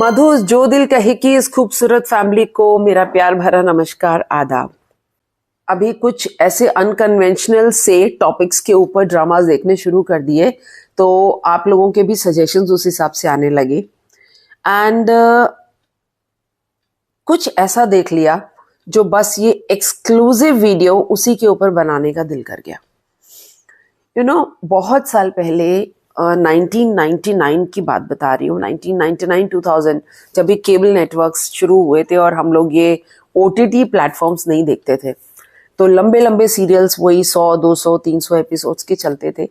मधु जो दिल कहे की इस खूबसूरत फैमिली को मेरा प्यार भरा नमस्कार आदाब। अभी कुछ ऐसे अनकन्वेंशनल से टॉपिक्स के ऊपर ड्रामास देखने शुरू कर दिए तो आप लोगों के भी सजेशंस उस हिसाब से आने लगे एंड कुछ ऐसा देख लिया जो बस ये एक्सक्लूसिव वीडियो उसी के ऊपर बनाने का दिल कर गया। बहुत साल पहले 1999 की बात बता रही हूँ, 1999 2000 जब ये केबल नेटवर्क्स शुरू हुए थे और हम लोग ये OTT प्लेटफॉर्म्स नहीं देखते थे तो लंबे लंबे सीरियल्स वही 100 200 300 एपिसोड्स के चलते थे।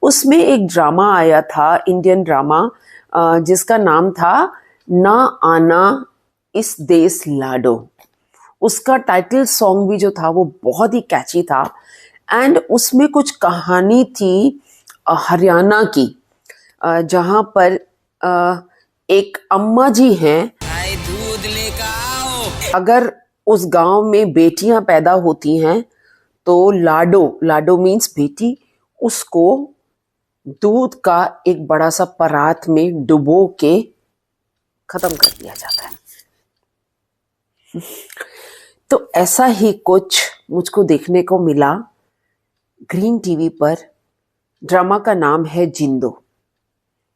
उसमें एक ड्रामा आया था, इंडियन ड्रामा, जिसका नाम था ना आना इस देश लाडो। उसका टाइटल सॉन्ग भी जो था वो बहुत ही कैची था एंड उसमें कुछ कहानी थी हरियाणा की, जहाँ पर एक अम्मा जी हैं, दूध लेकर आओ। अगर उस गांव में बेटियां पैदा होती हैं तो लाडो मीन्स बेटी, उसको दूध का एक बड़ा सा परात में डुबो के खत्म कर दिया जाता है। तो ऐसा ही कुछ मुझको देखने को मिला ग्रीन टीवी पर। ड्रामा का नाम है जिंदो।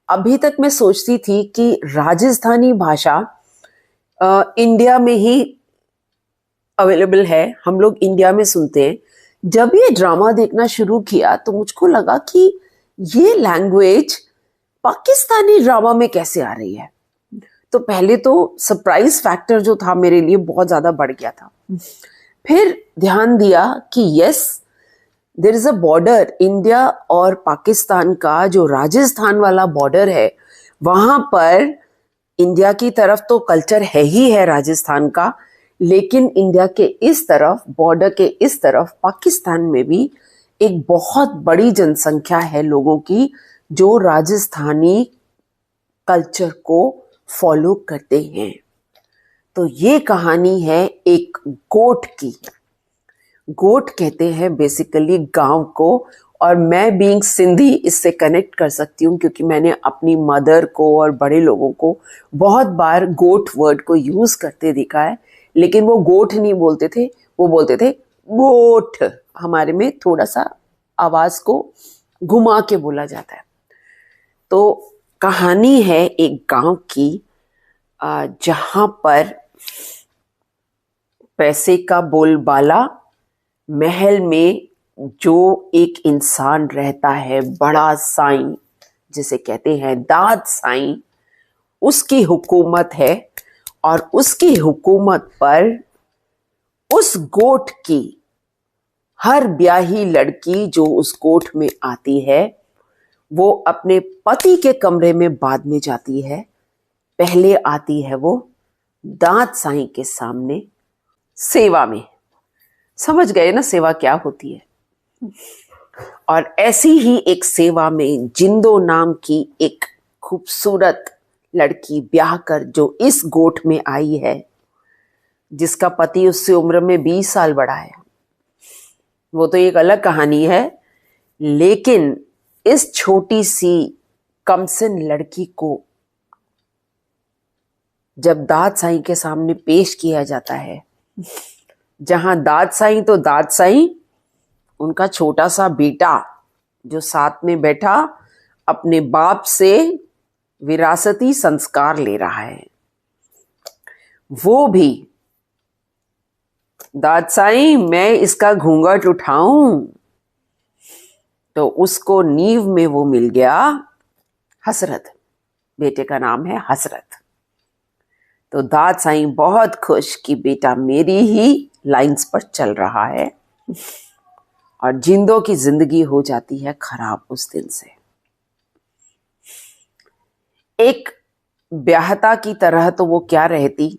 अभी तक मैं सोचती थी कि राजस्थानी भाषा इंडिया में ही अवेलेबल है, हम लोग इंडिया में सुनते हैं। जब ये ड्रामा देखना शुरू किया तो मुझको लगा कि ये लैंग्वेज पाकिस्तानी ड्रामा में कैसे आ रही है। तो पहले तो सरप्राइज फैक्टर जो था मेरे लिए बहुत ज्यादा बढ़ गया था। फिर ध्यान दिया कि yes, there is a border, India और पाकिस्तान का जो राजस्थान वाला बॉर्डर है, वहां पर इंडिया की तरफ तो कल्चर है ही है राजस्थान का, लेकिन इंडिया के इस तरफ, बॉर्डर के इस तरफ पाकिस्तान में भी एक बहुत बड़ी जनसंख्या है लोगों की जो राजस्थानी कल्चर को फॉलो करते हैं। तो ये कहानी है एक गोट की। गोट कहते हैं बेसिकली गांव को, और मैं बीइंग सिंधी इससे कनेक्ट कर सकती हूँ क्योंकि मैंने अपनी मदर को और बड़े लोगों को बहुत बार गोट वर्ड को यूज करते देखा है, लेकिन वो गोट नहीं बोलते थे, वो बोलते थे गोट। हमारे में थोड़ा सा आवाज को घुमा के बोला जाता है। तो कहानी है एक गांव की जहां पर पैसे का बोलबाला, महल में जो एक इंसान रहता है, बड़ा साईं जिसे कहते हैं दाद साईं, उसकी हुकूमत है और उसकी हुकूमत पर उस गोट की हर ब्याही लड़की जो उस गोट में आती है वो अपने पति के कमरे में बाद में जाती है। पहले आती है वो दाद साईं के सामने सेवा में। समझ गए ना सेवा क्या होती है। और ऐसी ही एक सेवा में जिंदो नाम की एक खूबसूरत लड़की ब्याह कर जो इस गोट में आई है, जिसका पति उससे उम्र में 20 साल बड़ा है, वो तो एक अलग कहानी है। लेकिन इस छोटी सी कमसिन लड़की को जब दाद साईं के सामने पेश किया जाता है, जहां दाद साईं तो दाद साईं, उनका छोटा सा बेटा जो साथ में बैठा अपने बाप से विरासती संस्कार ले रहा है, वो भी दाद साईं मैं इसका घूंघट उठाऊं, तो उसको नींव में वो मिल गया हसरत। बेटे का नाम है हसरत। तो दाद साईं बहुत खुश कि बेटा मेरी ही लाइंस पर चल रहा है, और जिंदो की जिंदगी हो जाती है खराब उस दिन से। एक ब्याहता की तरह तो वो क्या रहती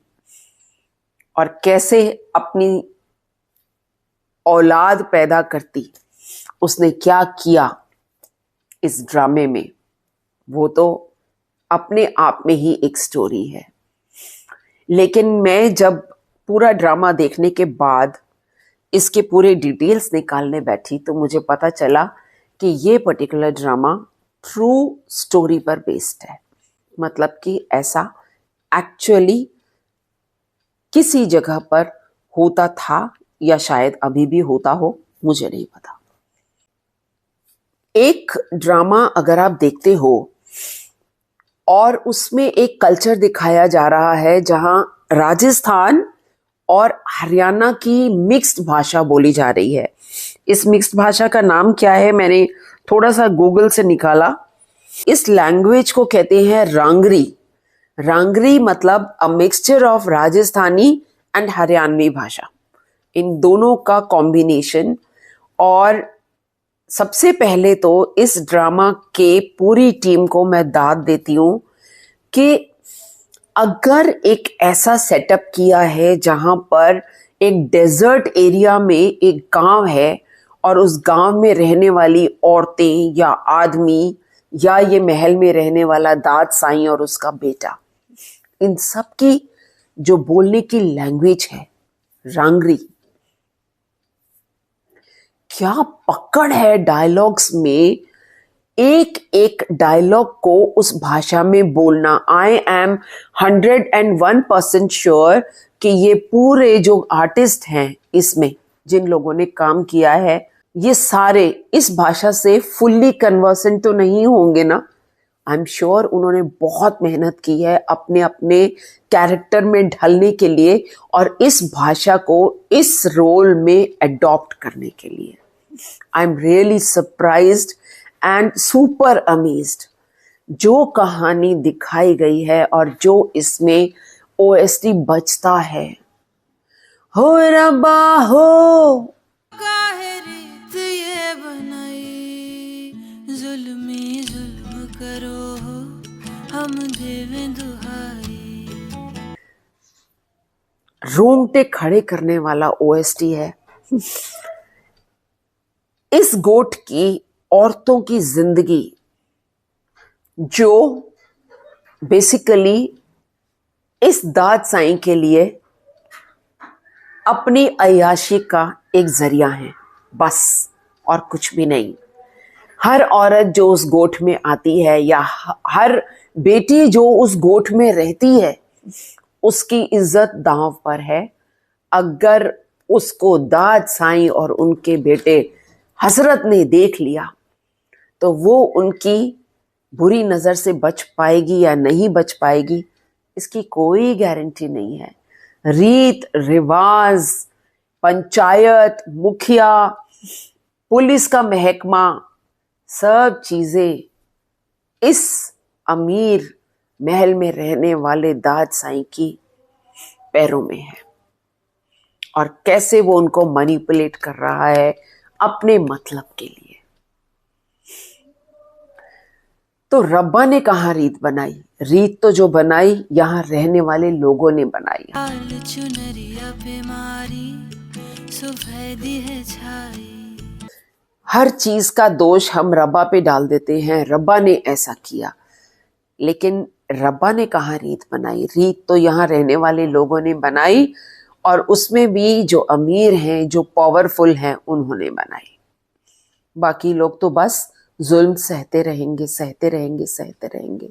और कैसे अपनी औलाद पैदा करती, उसने क्या किया इस ड्रामे में, वो तो अपने आप में ही एक स्टोरी है। लेकिन मैं जब पूरा ड्रामा देखने के बाद इसके पूरे डिटेल्स निकालने बैठी तो मुझे पता चला कि ये पर्टिकुलर ड्रामा ट्रू स्टोरी पर बेस्ड है। मतलब कि ऐसा एक्चुअली किसी जगह पर होता था या शायद अभी भी होता हो, मुझे नहीं पता। एक ड्रामा अगर आप देखते हो और उसमें एक कल्चर दिखाया जा रहा है जहां राजस्थान और हरियाणा की मिक्स्ड भाषा बोली जा रही है। इस मिक्स्ड भाषा का नाम क्या है, मैंने थोड़ा सा गूगल से निकाला। इस लैंग्वेज को कहते हैं रांगरी। रांगरी मतलब a mixture of Rajasthani and Haryanvi भाषा, इन दोनों का कॉम्बिनेशन। और सबसे पहले तो इस ड्रामा के पूरी टीम को मैं दाद देती हूँ कि अगर एक ऐसा सेटअप किया है जहां पर एक डेजर्ट एरिया में एक गांव है और उस गांव में रहने वाली औरतें या आदमी या ये महल में रहने वाला दाद साईं और उसका बेटा, इन सब की जो बोलने की लैंग्वेज है रांगरी, क्या पकड़ है डायलॉग्स में। एक एक डायलॉग को उस भाषा में बोलना। आई एम 101% श्योर कि ये पूरे जो आर्टिस्ट हैं इसमें जिन लोगों ने काम किया है, ये सारे इस भाषा से फुल्ली कन्वर्सेंट तो नहीं होंगे ना। आई एम श्योर उन्होंने बहुत मेहनत की है अपने अपने कैरेक्टर में ढलने के लिए और इस भाषा को इस रोल में अडॉप्ट करने के लिए। I am really surprised and super amazed. जो कहानी दिखाई गई है और जो इसमें ओएसटी बजता है, हो रब्बा हो, काहे रीत ये बनाई, जुल्मी जुल्म करो हो, हम देवें दुहाई। रोंगटे खड़े करने वाला ओएसटी है। इस गोट की औरतों की जिंदगी जो बेसिकली इस दाद साईं के लिए अपनी अय्याशी का एक जरिया है, बस और कुछ भी नहीं। हर औरत जो उस गोठ में आती है या हर बेटी जो उस गोठ में रहती है, उसकी इज्जत दांव पर है। अगर उसको दाद साईं और उनके बेटे हजरत ने देख लिया तो वो उनकी बुरी नजर से बच पाएगी या नहीं बच पाएगी, इसकी कोई गारंटी नहीं है। रीत रिवाज, पंचायत, मुखिया, पुलिस का महकमा, सब चीजें इस अमीर महल में रहने वाले दाद साईं की पैरों में है और कैसे वो उनको मैनिपुलेट कर रहा है अपने मतलब के लिए। तो रब्बा ने कहाँ रीत बनाई? रीत तो जो बनाई यहाँ रहने वाले लोगों ने बनाई। हाल चुनरिया पे मारी, सुफेदी है छाई। हर चीज का दोष हम रब्बा पे डाल देते हैं, रब्बा ने ऐसा किया, लेकिन रब्बा ने कहाँ रीत बनाई? रीत तो यहाँ रहने वाले लोगों ने बनाई और उसमें भी जो अमीर हैं, जो पावरफुल हैं, उन्होंने बनाई। बाकी लोग तो बस जुल्म सहते रहेंगे, सहते रहेंगे, सहते रहेंगे।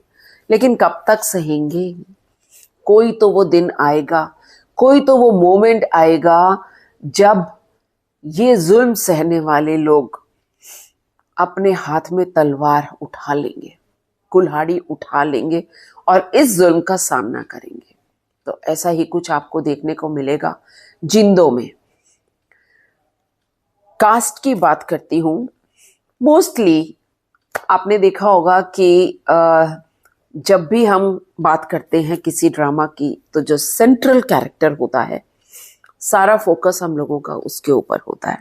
लेकिन कब तक सहेंगे? कोई तो वो दिन आएगा, कोई तो वो मोमेंट आएगा जब ये जुल्म सहने वाले लोग अपने हाथ में तलवार उठा लेंगे, कुल्हाड़ी उठा लेंगे और इस जुल्म का सामना करेंगे। तो ऐसा ही कुछ आपको देखने को मिलेगा जिंदों में। कास्ट की बात करती हूं। मोस्टली आपने देखा होगा कि जब भी हम बात करते हैं किसी ड्रामा की, तो जो सेंट्रल कैरेक्टर होता है, सारा फोकस हम लोगों का उसके ऊपर होता है।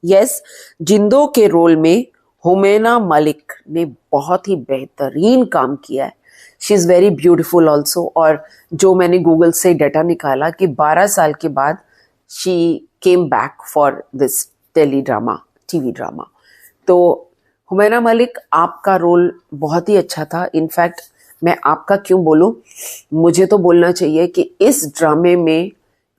यस, जिंदो के रोल में हुमैना मलिक ने बहुत ही बेहतरीन काम किया है। She is very beautiful also. और जो मैंने गूगल से डाटा निकाला कि 12 साल के बाद she came back for this TV drama. तो हुमैना मलिक, आपका रोल बहुत ही अच्छा था। इनफैक्ट मैं आपका क्यों बोलूं, मुझे तो बोलना चाहिए कि इस ड्रामे में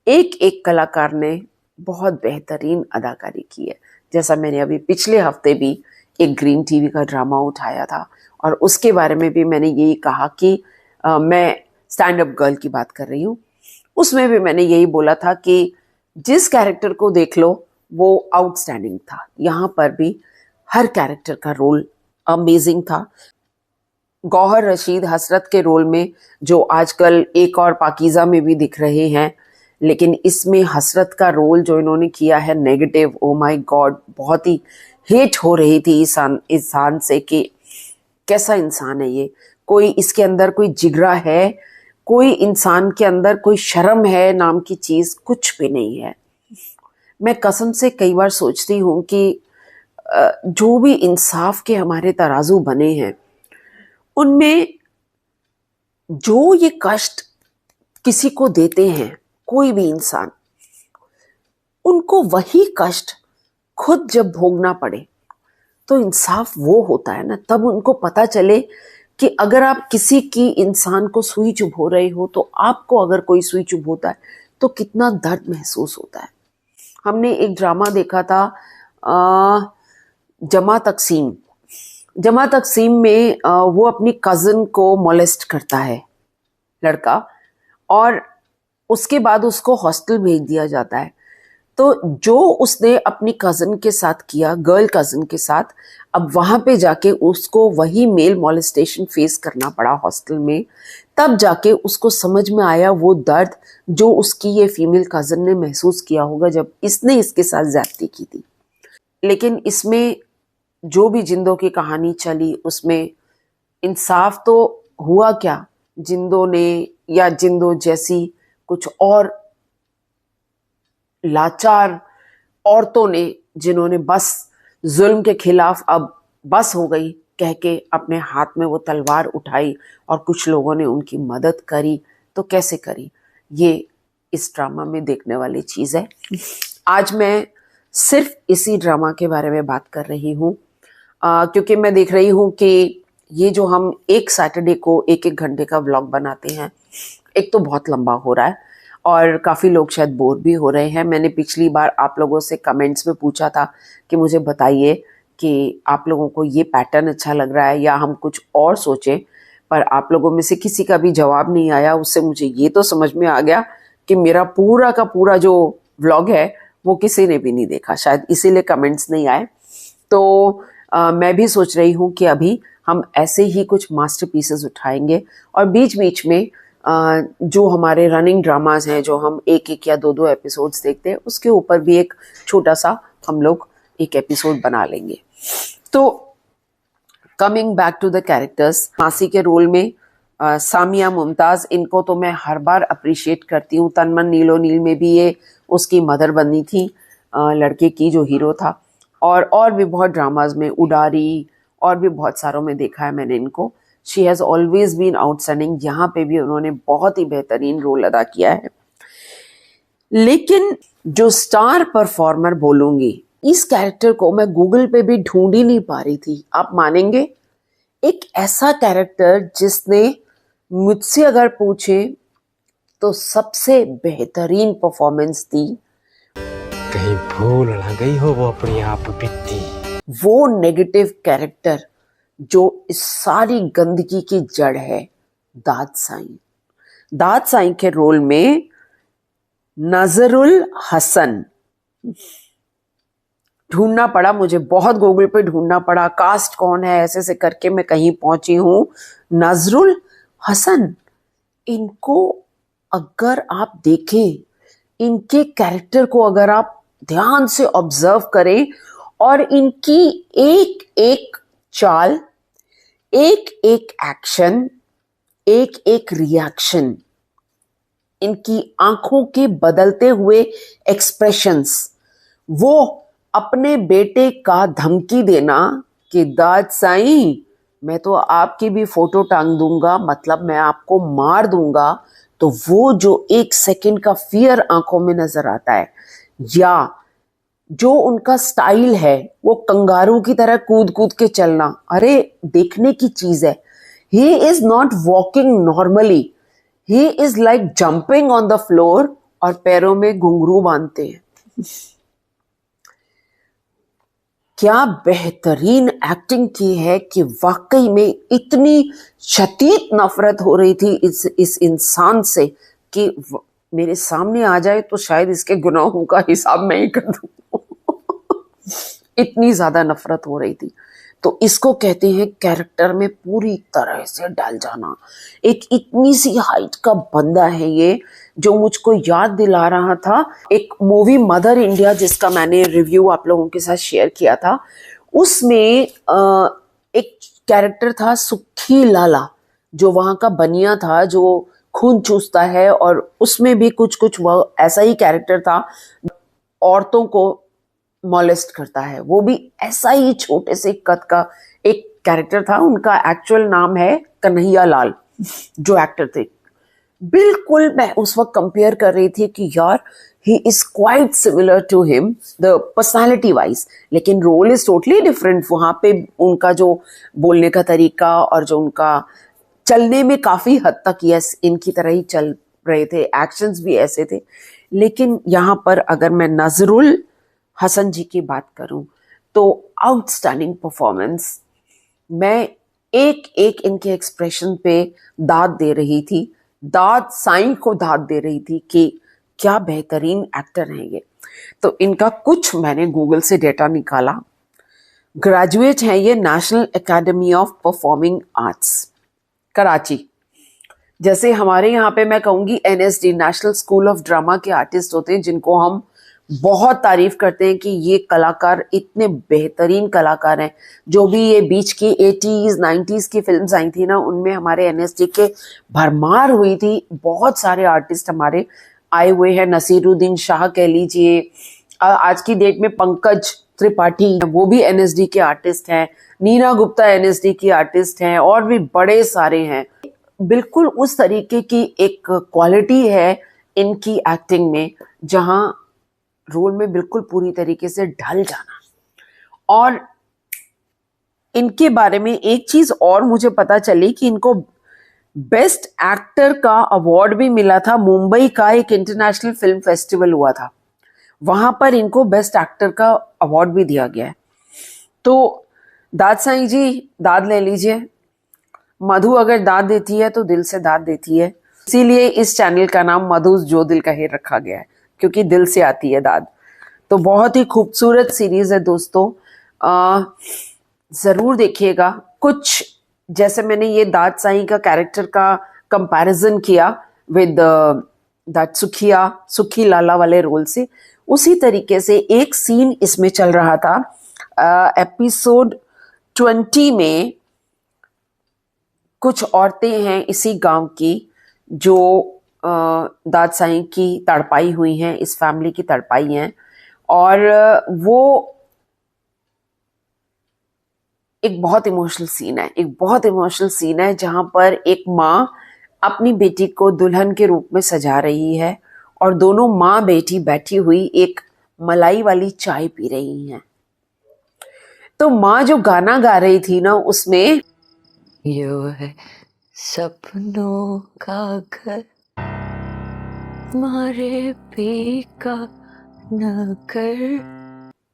एक एक कलाकार ने बहुत बेहतरीन अदाकारी की है। जैसा मैंने अभी पिछले हफ्ते भी एक ग्रीन टीवी का ड्रामा उठाया था और उसके बारे में भी मैंने यही कहा कि मैं स्टैंड अप गर्ल की बात कर रही हूँ, उसमें भी मैंने यही बोला था कि जिस कैरेक्टर को देख लो वो आउटस्टैंडिंग था। यहाँ पर भी हर कैरेक्टर का रोल अमेजिंग था। गौहर रशीद हसरत के रोल में जो आजकल एक और पाकीज़ा में भी दिख रहे हैं, लेकिन इसमें हसरत का रोल जो इन्होंने किया है नेगेटिव, ओ माय गॉड, बहुत ही हेट हो रही थी इस इंसान से कि कैसा इंसान है ये, कोई इसके अंदर कोई जिगरा है, कोई इंसान के अंदर कोई शर्म है नाम की चीज़ कुछ भी नहीं है। मैं कसम से कई बार सोचती हूँ कि जो भी इंसाफ के हमारे तराजू बने हैं उनमें जो ये कष्ट किसी को देते हैं कोई भी इंसान, उनको वही कष्ट खुद जब भोगना पड़े तो इंसाफ वो होता है ना, तब उनको पता चले कि अगर आप किसी की इंसान को सुई चुभ रहे हो तो आपको अगर कोई सुई चुभ होता है तो कितना दर्द महसूस होता है। हमने एक ड्रामा देखा था जमा तकसीम। जमा तकसीम में वो अपनी कज़न को मोलेस्ट करता है लड़का, और उसके बाद उसको हॉस्टल भेज दिया जाता है। तो जो उसने अपनी कज़न के साथ किया, गर्ल कज़न के साथ, अब वहाँ पे जाके उसको वही मेल मोलेस्टेशन फेस करना पड़ा हॉस्टल में। तब जाके उसको समझ में आया वो दर्द जो उसकी ये फीमेल कज़न ने महसूस किया होगा जब इसने इसके साथ ज़्यादती की थी। लेकिन इसमें जो भी जिंदों की कहानी चली उसमें इंसाफ तो हुआ क्या, जिंदों ने या जिंदों जैसी कुछ और लाचार औरतों ने, जिन्होंने बस जुल्म के खिलाफ अब बस हो गई कह के अपने हाथ में वो तलवार उठाई और कुछ लोगों ने उनकी मदद करी, तो कैसे करी, ये इस ड्रामा में देखने वाली चीज़ है। आज मैं सिर्फ इसी ड्रामा के बारे में बात कर रही हूँ क्योंकि मैं देख रही हूँ कि ये जो हम एक सैटरडे को एक एक घंटे का व्लॉग बनाते हैं, एक तो बहुत लंबा हो रहा है और काफ़ी लोग शायद बोर भी हो रहे हैं। मैंने पिछली बार आप लोगों से कमेंट्स में पूछा था कि मुझे बताइए कि आप लोगों को ये पैटर्न अच्छा लग रहा है या हम कुछ और सोचें, पर आप लोगों में से किसी का भी जवाब नहीं आया। उससे मुझे ये तो समझ में आ गया कि मेरा पूरा का पूरा जो व्लॉग है वो किसी ने भी नहीं देखा, शायद इसीलिए कमेंट्स नहीं आए। तो मैं भी सोच रही हूँ कि अभी हम ऐसे ही कुछ मास्टरपीसेस उठाएंगे और बीच बीच में जो हमारे रनिंग ड्रामाज हैं, जो हम एक एक या दो दो एपिसोड्स देखते हैं, उसके ऊपर भी एक छोटा सा हम लोग एक एपिसोड बना लेंगे। तो coming back to the characters, मासी के रोल में सामिया मुमताज़, इनको तो मैं हर बार अप्रिशिएट करती हूँ। तन मन नीलो नील में भी ये उसकी मदर बनी थी लड़के की जो हीरो था, और भी बहुत ड्रामाज में, उडारी और भी बहुत सारों में देखा है मैंने इनको। She has always been outstanding, यहाँ पे भी उन्होंने बहुत ही बेहतरीन रोल अदा किया है। लेकिन जो स्टार परफॉर्मर बोलूंगी, इस कैरेक्टर को मैं गूगल पे भी ढूंढ ही नहीं पा रही थी, आप मानेंगे? एक ऐसा कैरेक्टर जिसने मुझसे अगर पूछे तो सबसे बेहतरीन परफॉर्मेंस दी। कहीं भूल ना गई हो वो अपनी आप बीती। वो नेगेटिव कैरेक्टर जो इस सारी गंदगी की जड़ है, दाद साईं। दाद साईं के रोल में नजरुल हसन, ढूंढना पड़ा मुझे, बहुत गूगल पे ढूंढना पड़ा, कास्ट कौन है ऐसे ऐसे करके मैं कहीं पहुंची हूं। नजरुल हसन, इनको अगर आप देखें, इनके कैरेक्टर को अगर आप ध्यान से ऑब्जर्व करें और इनकी एक एक चाल, एक एक एक्शन, एक एक रिएक्शन, इनकी आंखों के बदलते हुए एक्सप्रेशंस, वो अपने बेटे का धमकी देना कि दाद साईं मैं तो आपकी भी फोटो टांग दूंगा, मतलब मैं आपको मार दूंगा, तो वो जो एक सेकंड का फियर आंखों में नजर आता है, या जो उनका स्टाइल है वो कंगारू की तरह कूद कूद के चलना, अरे देखने की चीज है। He is not walking normally, he is like jumping on the floor और पैरों में घुंघरू बांधते हैं। क्या बेहतरीन एक्टिंग की है कि वाकई में इतनी शदीद नफरत हो रही थी इस इंसान से कि मेरे सामने आ जाए तो शायद इसके गुनाहों का हिसाब मैं ही कर दूं। इतनी ज्यादा नफरत हो रही थी। तो इसको कहते हैं कैरेक्टर में पूरी तरह से डाल जाना। एक इतनी सी हाइट का बंदा है ये, जो मुझको याद दिला रहा था एक मूवी मदर इंडिया, जिसका मैंने रिव्यू आप लोगों के साथ शेयर किया था। उसमें एक कैरेक्टर था सुखी लाला, जो वहाँ का बनिया था, जो खून चूसता है, और उसमें भी कुछ वह ऐसा ही कैरेक्टर था, औरतों को मॉलेस्ट करता है। वो भी ऐसा ही छोटे से कद का एक कैरेक्टर था। उनका एक्चुअल नाम है कन्हैया लाल, जो एक्टर थे। बिल्कुल मैं उस वक्त कंपेयर कर रही थी कि यार he is quite similar to him the personality wise, लेकिन रोल इज टोटली डिफरेंट। वहां पे उनका जो बोलने का तरीका और जो उनका चलने में काफी हद तक यस इनकी तरह ही चल रहे थे, एक्शंस भी ऐसे थे। लेकिन यहाँ पर अगर मैं नजरुल हसन जी की बात करूं तो आउटस्टैंडिंग परफॉर्मेंस। मैं एक एक इनके एक्सप्रेशन पे दाद दे रही थी, दाद साईं को दाद दे रही थी कि क्या बेहतरीन एक्टर हैं ये। तो इनका कुछ मैंने गूगल से डेटा निकाला। ग्रेजुएट हैं ये national academy of performing arts Karachi. जैसे हमारे यहाँ पे मैं कहूँगी NSD national school of drama के आर्टिस्ट होते हैं, जिनको हम बहुत तारीफ करते हैं कि ये कलाकार इतने बेहतरीन कलाकार हैं। जो भी ये बीच की 80s 90s की फिल्म्स आई थी ना, उनमें हमारे NSD के भरमार हुई थी। बहुत सारे आर्टिस्ट हमारे आए हुए हैं। नसीरुद्दीन शाह कह लीजिए, आज की डेट में पंकज त्रिपाठी, वो भी NSD के आर्टिस्ट हैं। नीना गुप्ता NSD की आर्टिस्ट हैं, और भी बड़े सारे हैं। बिल्कुल उस तरीके की एक क्वालिटी है इनकी एक्टिंग में, जहां रोल में बिल्कुल पूरी तरीके से ढल जाना। और इनके बारे में एक चीज और मुझे पता चली कि इनको बेस्ट एक्टर का अवार्ड भी मिला था। मुंबई का एक इंटरनेशनल फिल्म फेस्टिवल हुआ था, वहां पर इनको बेस्ट एक्टर का अवार्ड भी दिया गया है। तो दाद साईं जी, दाद ले लीजिए। मधु अगर दाद देती है तो दिल से दाद देती है, इसीलिए इस चैनल का नाम मधु जो दिल कहे रखा गया है, क्योंकि दिल से आती है दाद। तो बहुत ही खूबसूरत सीरीज है दोस्तों, जरूर देखिएगा। कुछ जैसे मैंने ये दाद साईं का कैरेक्टर का कंपैरिजन किया विद दैट सुखी लाला वाले रोल से, उसी तरीके से एक सीन इसमें चल रहा था। एपिसोड 20 में कुछ औरतें हैं इसी गांव की जो दाद साईं की तड़पाई हुई हैं, इस फैमिली की तड़पाई हैं। और वो एक बहुत इमोशनल सीन है, जहां पर एक माँ अपनी बेटी को दुल्हन के रूप में सजा रही है, और दोनों माँ बेटी बैठी हुई एक मलाई वाली चाय पी रही हैं। तो माँ जो गाना गा रही थी ना, उसमें यो है सपनों का घर, मारे पी का नगर।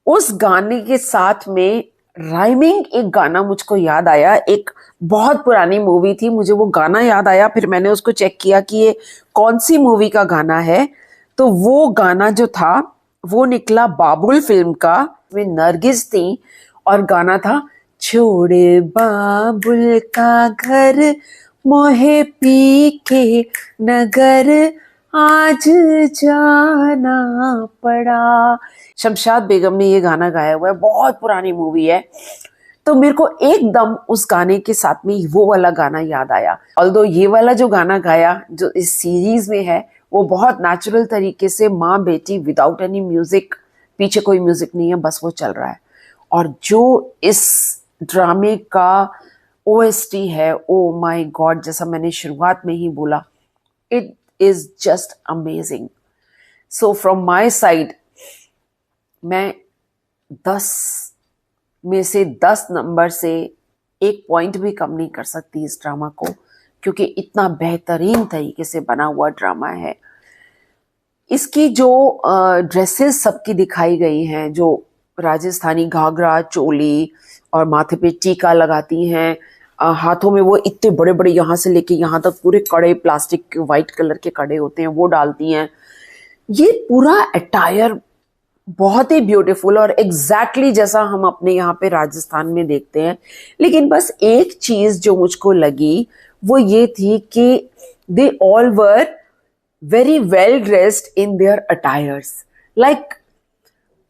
उस गाने के साथ में राइमिंग एक गाना मुझको याद आया। एक बहुत पुरानी मूवी थी, मुझे वो गाना याद आया, फिर मैंने उसको चेक किया कि ये कौन सी मूवी का गाना है। तो वो गाना जो था वो निकला बाबुल फिल्म का, में नरगिस थी, और गाना था छोड़े बाबुल का घर, मोहे पी के नगर, आज जाना पड़ा। शमशाद बेगम ने ये गाना गाया हुआ है, बहुत पुरानी मूवी है। तो मेरे को एकदम उस गाने के साथ में वो वाला गाना याद आया। ऑल्दो ये वाला जो गाना गाया जो इस सीरीज में है, वो बहुत नेचुरल तरीके से माँ बेटी विदाउट एनी म्यूजिक, पीछे कोई म्यूजिक नहीं है, बस वो चल रहा है। और जो इस ड्रामे का OST है, ओ माय गॉड, जैसा मैंने शुरुआत में ही बोला, it is just amazing. So from my side मैं 10 में से 10 नंबर से 1 पॉइंट भी कम नहीं कर सकती इस ड्रामा को, क्योंकि इतना बेहतरीन तरीके से बना हुआ ड्रामा है। इसकी जो ड्रेसेस सबकी दिखाई गई हैं, जो राजस्थानी घाघरा चोली और माथे पे टीका लगाती हैं, हाथों में वो इतने बड़े बड़े यहाँ से लेके यहाँ तक पूरे कड़े, प्लास्टिक के वाइट कलर के कड़े होते हैं, वो डालती हैं। ये पूरा अटायर बहुत ही ब्यूटीफुल और एग्जैक्टली जैसा हम अपने यहाँ पे राजस्थान में देखते हैं। लेकिन बस एक चीज जो मुझको लगी वो ये थी कि they all were very well dressed in their attires. Like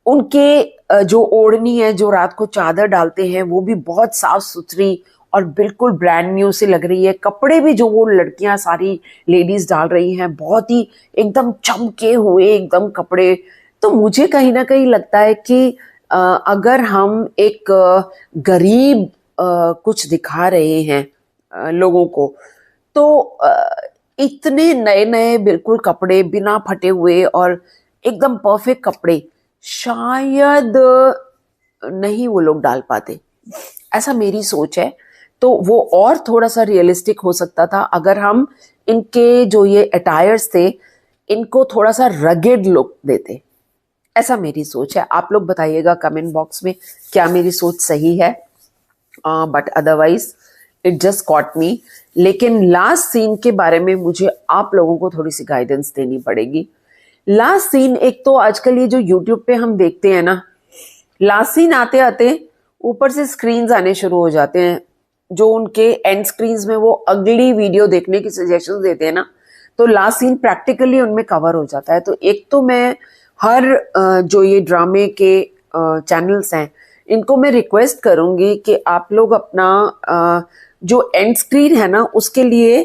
उनके जो ओढ़नी है, जो रात को चादर डालते हैं, वो भी बहुत साफ सुथरी और बिल्कुल ब्रांड न्यू से लग रही है। कपड़े भी जो वो लड़कियां सारी लेडीज डाल रही हैं बहुत ही एकदम चमके हुए एकदम कपड़े। तो मुझे कहीं ना कहीं लगता है कि अगर हम एक गरीब कुछ दिखा रहे हैं लोगों को, तो इतने नए नए बिल्कुल कपड़े बिना फटे हुए और एकदम परफेक्ट कपड़े शायद नहीं वो लोग डाल पाते, ऐसा मेरी सोच है। तो वो और थोड़ा सा रियलिस्टिक हो सकता था अगर हम इनके जो ये अटायर्स थे इनको थोड़ा सा रगेड लुक देते, ऐसा मेरी सोच है। आप लोग बताइएगा कमेंट बॉक्स में क्या मेरी सोच सही है। But otherwise it just caught me. लेकिन लास्ट सीन के बारे में मुझे आप लोगों को थोड़ी सी गाइडेंस देनी पड़ेगी। लास्ट सीन, एक तो आजकल ये जो यूट्यूब पे हम देखते हैं ना, लास्ट सीन आते आते ऊपर से स्क्रीन्स आने शुरू हो जाते हैं जो उनके एंड स्क्रीन्स में वो अगली वीडियो देखने की सजेशंस देते हैं ना, तो लास्ट सीन प्रैक्टिकली उनमें कवर हो जाता है। तो एक तो मैं हर जो ये ड्रामे के चैनल्स हैं इनको मैं रिक्वेस्ट करूंगी कि आप लोग अपना जो एंड स्क्रीन है ना उसके लिए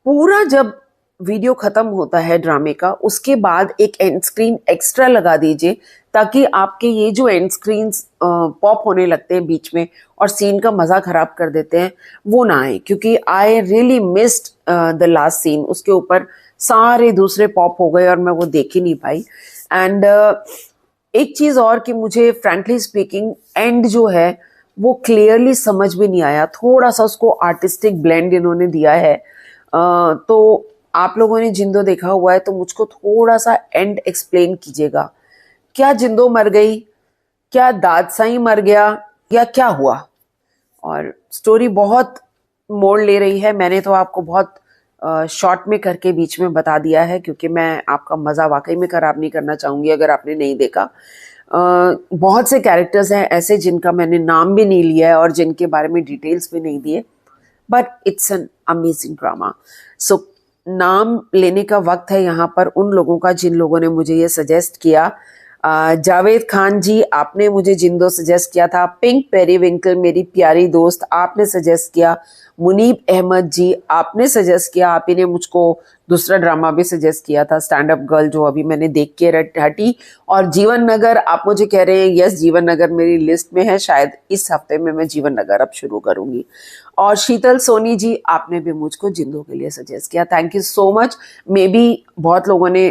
पूरा जब वीडियो खत्म होता है ड्रामे का उसके बाद एक एंड स्क्रीन एक्स्ट्रा लगा दीजिए, ताकि आपके ये जो एंड स्क्रीन्स पॉप होने लगते हैं बीच में और सीन का मजा खराब कर देते हैं वो ना आए। क्योंकि I really missed the last scene, उसके ऊपर सारे दूसरे पॉप हो गए और मैं वो देख ही नहीं पाई। एंड एक चीज और कि मुझे फ्रैंकली स्पीकिंग एंड जो है वो क्लियरली समझ में नहीं आया, थोड़ा सा उसको आर्टिस्टिक ब्लेंड इन्होंने दिया है। तो आप लोगों ने जिंदो देखा हुआ है तो मुझको थोड़ा सा एंड एक्सप्लेन कीजिएगा। क्या जिंदो मर गई, क्या दादसाई मर गया, या क्या हुआ? और स्टोरी बहुत मोड़ ले रही है। मैंने तो आपको बहुत शॉर्ट में करके बीच में बता दिया है क्योंकि मैं आपका मजा वाकई में खराब नहीं करना चाहूंगी अगर आपने नहीं देखा। बहुत से कैरेक्टर्स हैं ऐसे जिनका मैंने नाम भी नहीं लिया है और जिनके बारे में डिटेल्स भी नहीं दिए, but it's an amazing drama. So नाम लेने का वक्त है यहाँ पर उन लोगों का जिन लोगों ने मुझे ये सजेस्ट किया। जावेद खान जी, आपने मुझे जिंदो सजेस्ट किया था। पिंक पेरीविंकल मेरी प्यारी दोस्त, आपने सजेस्ट किया। मुनीब अहमद जी, आपने सजेस्ट किया। आप ही ने मुझको दूसरा ड्रामा भी सजेस्ट किया था, स्टैंड अप गर्ल, जो अभी मैंने देख के हटी। और जीवन नगर, आप मुझे कह रहे हैं यस जीवन नगर मेरी लिस्ट में है, शायद इस हफ्ते में मैं जीवन नगर अब शुरू करूंगी। और शीतल सोनी जी, आपने भी मुझको जिंदो के लिए सजेस्ट किया, thank you so much. May be बहुत लोगों ने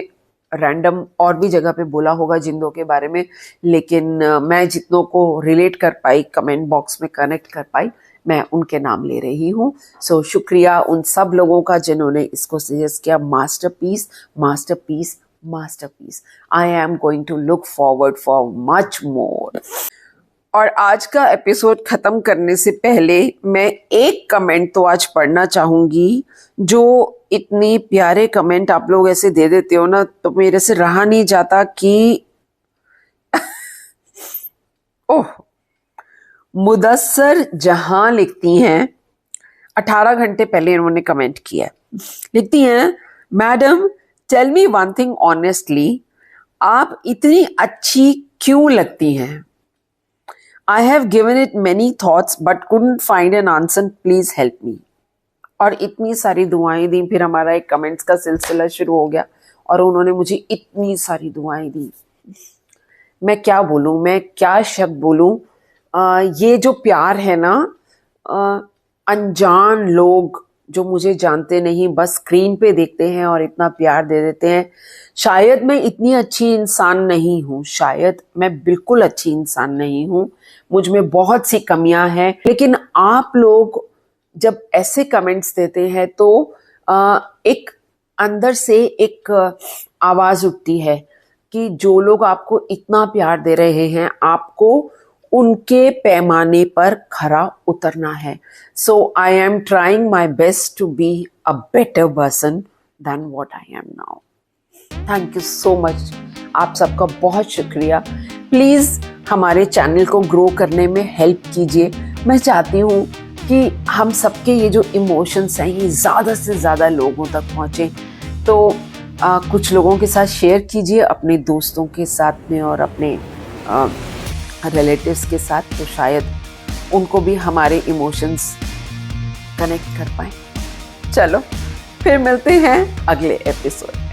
रैंडम और भी जगह पे बोला होगा जिंदो के बारे में, लेकिन मैं जितनों को रिलेट कर पाई, कमेंट बॉक्स में कनेक्ट कर पाई, मैं उनके नाम ले रही हूँ। सो शुक्रिया उन सब लोगों का जिन्होंने इसको सजेस्ट किया। Masterpiece, masterpiece, masterpiece. I am going to look forward for much more. और आज का एपिसोड खत्म करने से पहले मैं एक कमेंट तो आज पढ़ना चाहूंगी। जो इतनी प्यारे कमेंट आप लोग ऐसे दे देते हो ना, तो मेरे से रहा नहीं जाता कि ओह, मुदस्सर जहां लिखती हैं, 18 घंटे पहले इन्होंने कमेंट किया है। लिखती हैं, madam tell me one thing honestly, आप इतनी अच्छी क्यों लगती हैं? I have given it many thoughts but couldn't find an answer. Please help me. और इतनी सारी दुआएं दी। फिर हमारा एक कमेंट्स का सिलसिला शुरू हो गया और उन्होंने मुझे इतनी सारी दुआएं दी। मैं क्या बोलूं, मैं क्या शब्द बोलूं। ये जो प्यार है ना, अनजान लोग जो मुझे जानते नहीं, बस स्क्रीन पे देखते हैं और इतना प्यार दे देते हैं। शायद मैं इतनी अच्छी इंसान नहीं हूँ, शायद मैं बिल्कुल अच्छी इंसान नहीं हूँ, मुझ में बहुत सी कमियां हैं, लेकिन आप लोग जब ऐसे कमेंट्स देते हैं तो एक अंदर से एक आवाज उठती है कि जो लोग आपको इतना प्यार दे रहे हैं, आपको उनके पैमाने पर खरा उतरना है. So I am trying my best to be a better person than what I am now. Thank you so much. आप सबका बहुत शुक्रिया. प्लीज़ हमारे चैनल को ग्रो करने में हेल्प कीजिए. मैं चाहती हूँ कि हम सबके ये जो इमोशंस हैं ये ज़्यादा से ज़्यादा लोगों तक पहुँचें. तो कुछ लोगों के साथ शेयर कीजिए, अपने दोस्तों के साथ में और अपने रिलेटिव्स के साथ, तो शायद उनको भी हमारे इमोशंस कनेक्ट कर पाएँ. चलो फिर मिलते हैं अगले एपिसोड.